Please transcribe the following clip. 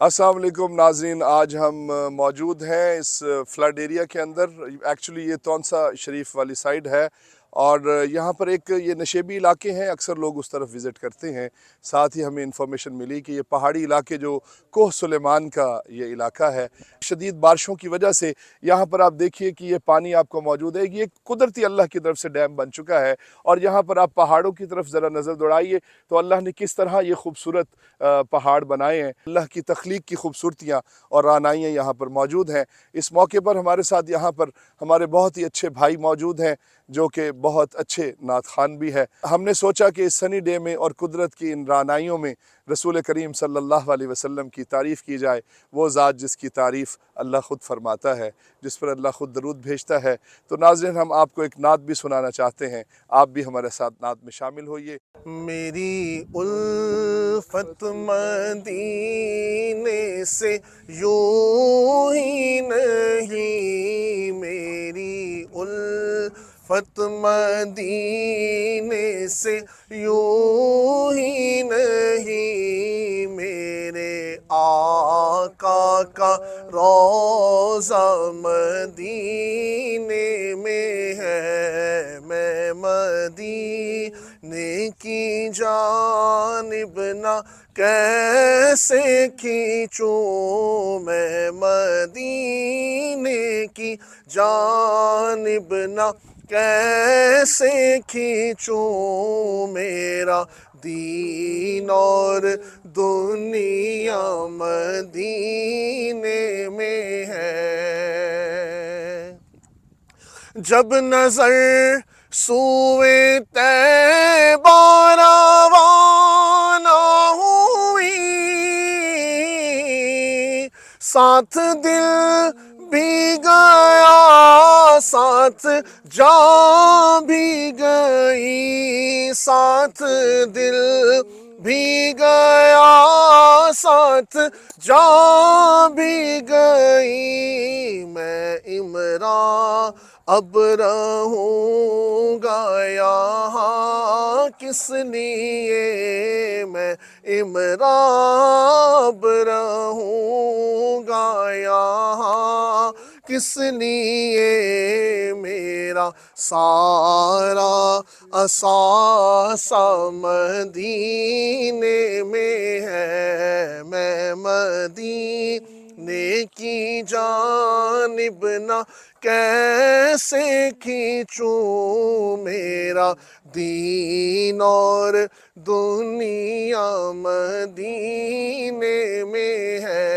अस्सलाम वालेकुम नाज़रीन, आज हम मौजूद हैं इस फ्लड एरिया के अंदर। एक्चुअली ये तौनसा शरीफ वाली साइड है और यहाँ पर एक ये नशेबी इलाके हैं, अक्सर लोग उस तरफ विज़िट करते हैं। साथ ही हमें इंफॉर्मेशन मिली कि ये पहाड़ी इलाके जो कोह सुलेमान का ये इलाका है, शदीद बारिशों की वजह से यहाँ पर आप देखिए कि ये पानी आपको मौजूद है। ये कुदरती अल्लाह की तरफ से डैम बन चुका है और यहाँ पर आप पहाड़ों की तरफ ज़रा नज़र दौड़ाइए तो अल्लाह ने किस तरह ये खूबसूरत पहाड़ बनाए हैं। अल्लाह की तख्लीक की खूबसूरतियाँ और रानाइयाँ यहाँ पर मौजूद हैं। इस मौके पर हमारे साथ यहाँ पर हमारे बहुत ही अच्छे भाई मौजूद हैं जो कि बहुत अच्छे नात खान भी है। हमने सोचा कि इस सनी डे में और कुदरत की इन रानाइयों में रसूल करीम सल्लल्लाहु अलैहि वसल्लम की तारीफ़ की जाए। वो ज़ात जिसकी तारीफ़ अल्लाह ख़ुद फरमाता है, जिस पर अल्लाह ख़ुद दरूद भेजता है। तो नाज़रीन, हम आपको एक नात भी सुनाना चाहते हैं, आप भी हमारे साथ नात में शामिल होइए। मेरी उल्फत मदीने से यूं ही नहीं, मेरी उल्फत मदीने से यूं ही नहीं, मेरे आका का रोज़ा मदीने में है। मैं मदीने की जानिब ना कैसे खींचूं, मैं मदीने की जानिब ना कैसे खींचूं, मेरा दीन और दुनिया मदीने में है। जब नजर सूए तैबा रवाना हुई, साथ दिल भी गया, साथ जान भी गई, साथ दिल भी गया, साथ जान भी गई। मैं इमरान अब रहूँगा यहाँ किस लिए, मैं इमरान अब रहूँगा यहाँ किस लिए, मेरा सारा असासा मदीने में है। मैं मदीने की जानिब ना कैसे खींचूं, मेरा दीन और दुनिया मदीने में है।